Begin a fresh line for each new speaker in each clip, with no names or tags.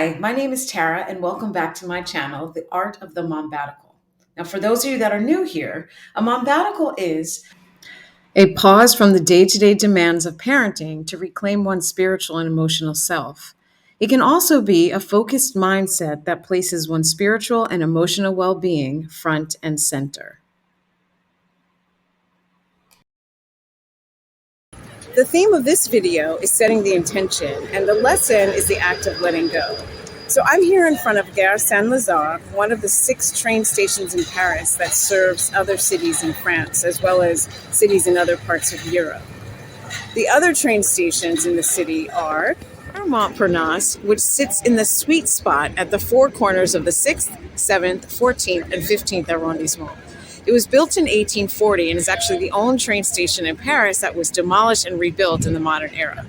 Hi, my name is Tara, and welcome back to my channel, The Art of the Mombbatical. Now, for those of you that are new here, a Mombbatical is a pause from the day to day demands of parenting to reclaim one's spiritual and emotional self. It can also be a focused mindset that places one's spiritual and emotional well being front and center. The theme of this video is setting the intention, and the lesson is the act of letting go. So I'm here in front of Gare Saint-Lazare, one of the 6 train stations in Paris that serves other cities in France, as well as cities in other parts of Europe. The other train stations in the city are Montparnasse, which sits in the sweet spot at the 4 corners of the 6th, 7th, 14th, and 15th arrondissement. It was built in 1840 and is actually the only train station in Paris that was demolished and rebuilt in the modern era.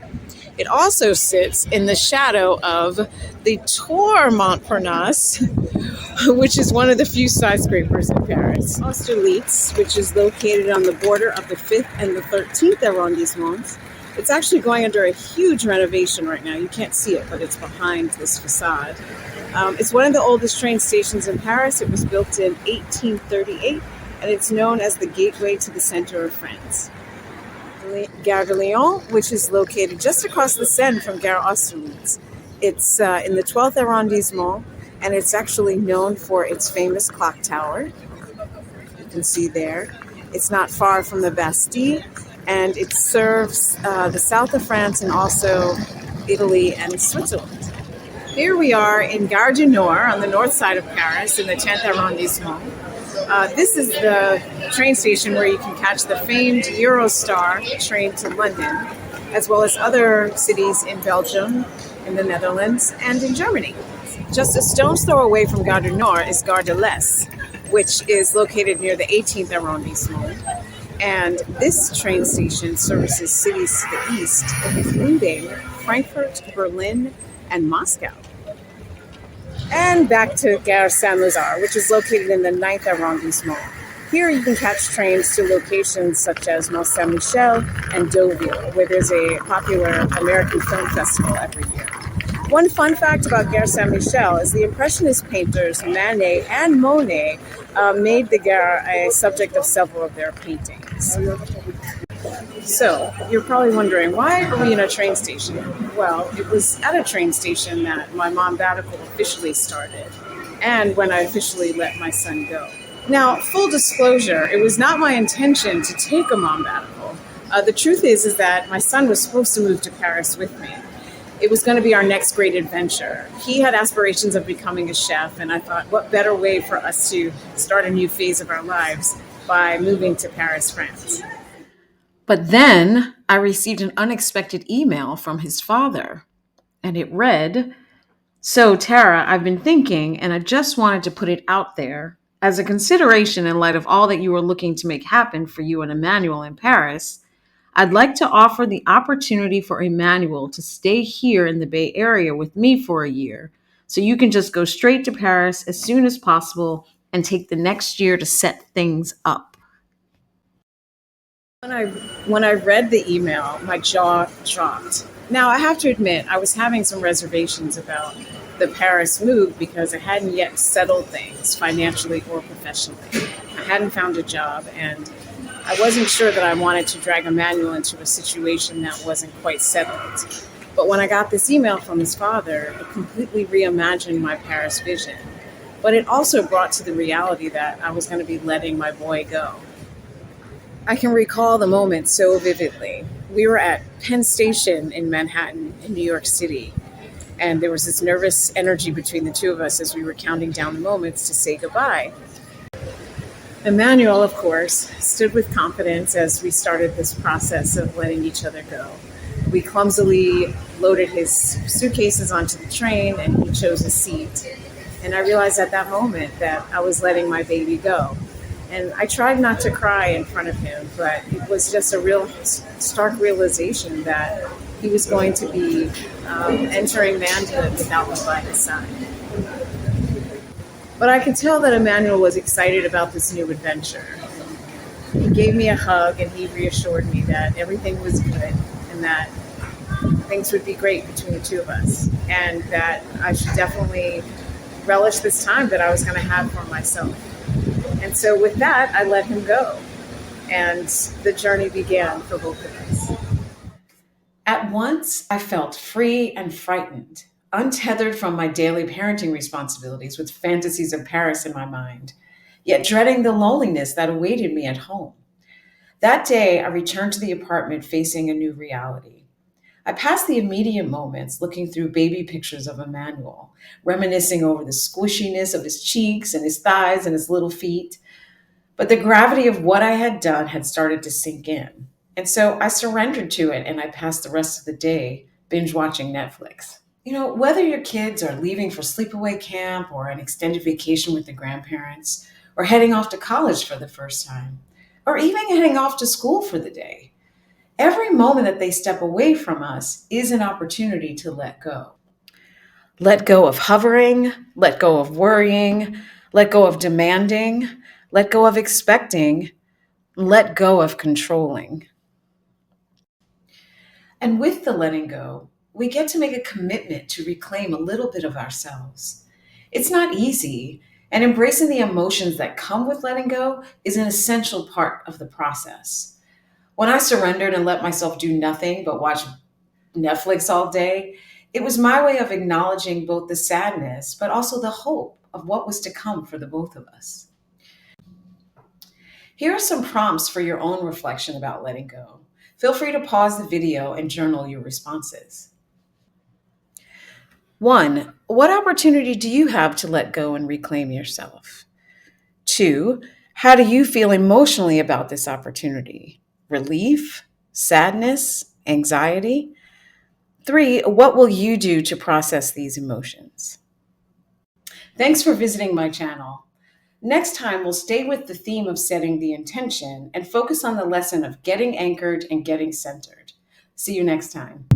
It also sits in the shadow of the Tour Montparnasse, which is one of the few skyscrapers in Paris. Austerlitz, which is located on the border of the 5th and the 13th arrondissements. It's actually going under a huge renovation right now. You can't see it, but it's behind this facade. It's one of the oldest train stations in Paris. It was built in 1838, and it's known as the gateway to the center of France. Gare de Lyon, which is located just across the Seine from Gare Austerlitz. It's in the 12th arrondissement, and it's actually known for its famous clock tower. You can see there. It's not far from the Bastille, and it serves the south of France and also Italy and Switzerland. Here we are in Gare du Nord on the north side of Paris in the 10th arrondissement. This is the train station where you can catch the famed Eurostar train to London, as well as other cities in Belgium, in the Netherlands, and in Germany. Just a stone's throw away from Gare du Nord is Gare de l'Est, which is located near the 18th arrondissement. And this train station services cities to the east, including Frankfurt, Berlin, and Moscow. And back to Gare Saint-Lazare, which is located in the 9th arrondissement. Here you can catch trains to locations such as Mont Saint-Michel and Deauville, where there's a popular American film festival every year. One fun fact about Gare Saint-Michel is the Impressionist painters Manet and Monet made the Gare a subject of several of their paintings. So, you're probably wondering, why are we in a train station? Well, it was at a train station that my Mombbatical officially started, and when I officially let my son go. Now, full disclosure, it was not my intention to take a Mombbatical. The truth is that my son was supposed to move to Paris with me. It was going to be our next great adventure. He had aspirations of becoming a chef, and I thought, what better way for us to start a new phase of our lives by moving to Paris, France. But then I received an unexpected email from his father, and it read, "So, Tara, I've been thinking, and I just wanted to put it out there as a consideration in light of all that you are looking to make happen for you and Emmanuel in Paris. I'd like to offer the opportunity for Emmanuel to stay here in the Bay Area with me for a year, so you can just go straight to Paris as soon as possible and take the next year to set things up." When I read the email, my jaw dropped. Now, I have to admit, I was having some reservations about the Paris move because I hadn't yet settled things financially or professionally. I hadn't found a job, and I wasn't sure that I wanted to drag Emmanuel into a situation that wasn't quite settled. But when I got this email from his father, it completely reimagined my Paris vision. But it also brought to the reality that I was going to be letting my boy go. I can recall the moment so vividly. We were at Penn Station in Manhattan, in New York City, and there was this nervous energy between the two of us as we were counting down the moments to say goodbye. Emmanuel, of course, stood with confidence as we started this process of letting each other go. We clumsily loaded his suitcases onto the train, and he chose a seat. And I realized at that moment that I was letting my baby go. And I tried not to cry in front of him, but it was just a real stark realization that he was going to be entering manhood without me by his side. But I could tell that Emmanuel was excited about this new adventure. He gave me a hug and he reassured me that everything was good and that things would be great between the two of us, and that I should definitely relish this time that I was going to have for myself. And so, with that, I let him go, and the journey began for both of us. At once, I felt free and frightened, untethered from my daily parenting responsibilities with fantasies of Paris in my mind, yet dreading the loneliness that awaited me at home. That day, I returned to the apartment facing a new reality. I passed the immediate moments looking through baby pictures of Emmanuel, reminiscing over the squishiness of his cheeks and his thighs and his little feet. But the gravity of what I had done had started to sink in. And so I surrendered to it and I passed the rest of the day binge watching Netflix. Whether your kids are leaving for sleepaway camp or an extended vacation with the grandparents, or heading off to college for the first time, or even heading off to school for the day, every moment that they step away from us is an opportunity to let go. Let go of hovering, let go of worrying, let go of demanding, let go of expecting, let go of controlling. And with the letting go, we get to make a commitment to reclaim a little bit of ourselves. It's not easy, and embracing the emotions that come with letting go is an essential part of the process. When I surrendered and let myself do nothing but watch Netflix all day, it was my way of acknowledging both the sadness, but also the hope of what was to come for the both of us. Here are some prompts for your own reflection about letting go. Feel free to pause the video and journal your responses. 1. What opportunity do you have to let go and reclaim yourself? 2. How do you feel emotionally about this opportunity? Relief? Sadness? Anxiety? 3. What will you do to process these emotions? Thanks for visiting my channel. Next time, we'll stay with the theme of setting the intention and focus on the lesson of getting anchored and getting centered. See you next time.